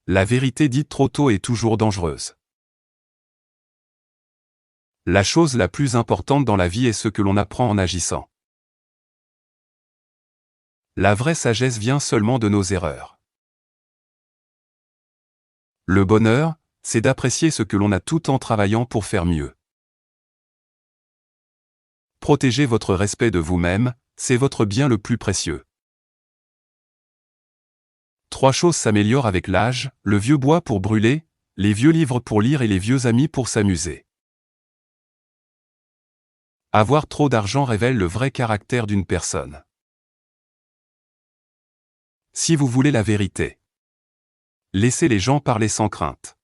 La vérité dite trop tôt est toujours dangereuse. La chose la plus importante dans la vie est ce que l'on apprend en agissant. La vraie sagesse vient seulement de nos erreurs. Le bonheur, c'est d'apprécier ce que l'on a tout en travaillant pour faire mieux. Protégez votre respect de vous-même, c'est votre bien le plus précieux. 3 choses s'améliorent avec l'âge: le vieux bois pour brûler, les vieux livres pour lire et les vieux amis pour s'amuser. Avoir trop d'argent révèle le vrai caractère d'une personne. Si vous voulez la vérité, laissez les gens parler sans crainte.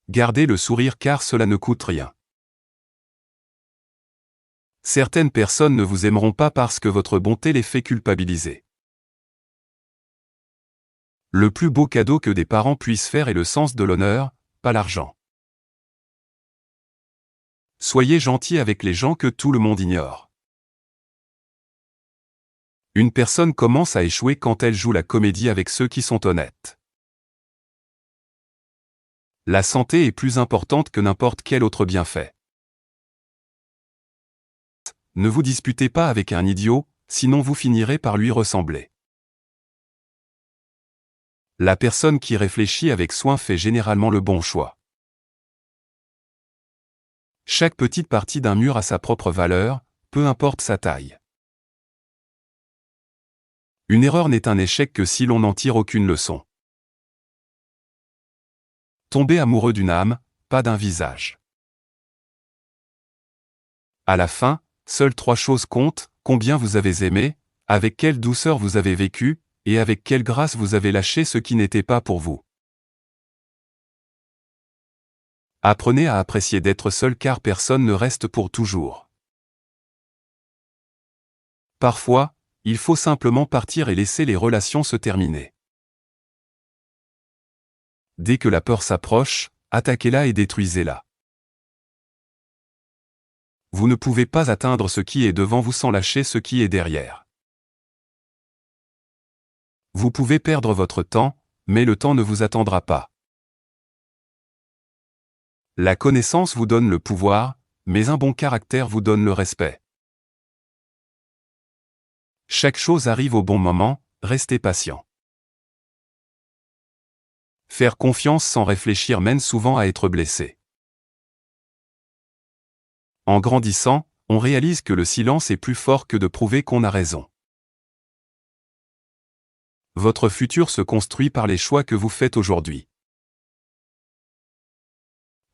Gardez le sourire car cela ne coûte rien. Certaines personnes ne vous aimeront pas parce que votre bonté les fait culpabiliser. Le plus beau cadeau que des parents puissent faire est le sens de l'honneur, pas l'argent. Soyez gentil avec les gens que tout le monde ignore. Une personne commence à échouer quand elle joue la comédie avec ceux qui sont honnêtes. La santé est plus importante que n'importe quel autre bienfait. Ne vous disputez pas avec un idiot, sinon vous finirez par lui ressembler. La personne qui réfléchit avec soin fait généralement le bon choix. Chaque petite partie d'un mur a sa propre valeur, peu importe sa taille. Une erreur n'est un échec que si l'on n'en tire aucune leçon. Tombez amoureux d'une âme, pas d'un visage. À la fin, seules 3 choses comptent: combien vous avez aimé, avec quelle douceur vous avez vécu, et avec quelle grâce vous avez lâché ce qui n'était pas pour vous. Apprenez à apprécier d'être seul car personne ne reste pour toujours. Parfois, il faut simplement partir et laisser les relations se terminer. Dès que la peur s'approche, attaquez-la et détruisez-la. Vous ne pouvez pas atteindre ce qui est devant vous sans lâcher ce qui est derrière. Vous pouvez perdre votre temps, mais le temps ne vous attendra pas. La connaissance vous donne le pouvoir, mais un bon caractère vous donne le respect. Chaque chose arrive au bon moment, restez patient. Faire confiance sans réfléchir mène souvent à être blessé. En grandissant, on réalise que le silence est plus fort que de prouver qu'on a raison. Votre futur se construit par les choix que vous faites aujourd'hui.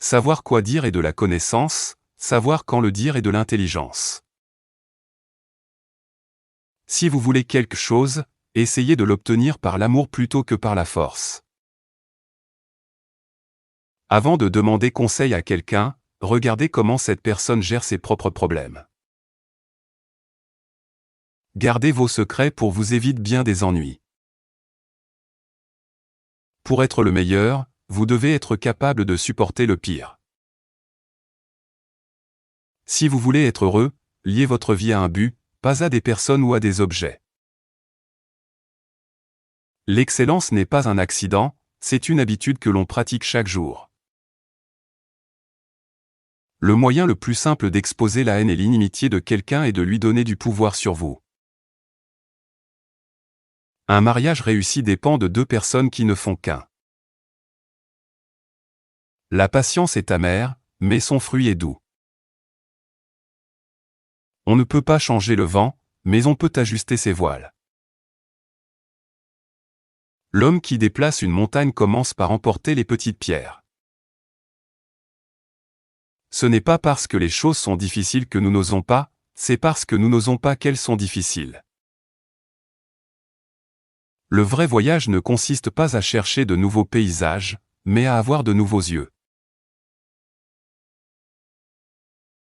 Savoir quoi dire est de la connaissance, savoir quand le dire est de l'intelligence. Si vous voulez quelque chose, essayez de l'obtenir par l'amour plutôt que par la force. Avant de demander conseil à quelqu'un, regardez comment cette personne gère ses propres problèmes. Gardez vos secrets pour vous éviter bien des ennuis. Pour être le meilleur, vous devez être capable de supporter le pire. Si vous voulez être heureux, liez votre vie à un but, pas à des personnes ou à des objets. L'excellence n'est pas un accident, c'est une habitude que l'on pratique chaque jour. Le moyen le plus simple d'exposer la haine et l'inimitié de quelqu'un est de lui donner du pouvoir sur vous. Un mariage réussi dépend de 2 personnes qui ne font qu'un. La patience est amère, mais son fruit est doux. On ne peut pas changer le vent, mais on peut ajuster ses voiles. L'homme qui déplace une montagne commence par emporter les petites pierres. Ce n'est pas parce que les choses sont difficiles que nous n'osons pas, c'est parce que nous n'osons pas qu'elles sont difficiles. Le vrai voyage ne consiste pas à chercher de nouveaux paysages, mais à avoir de nouveaux yeux.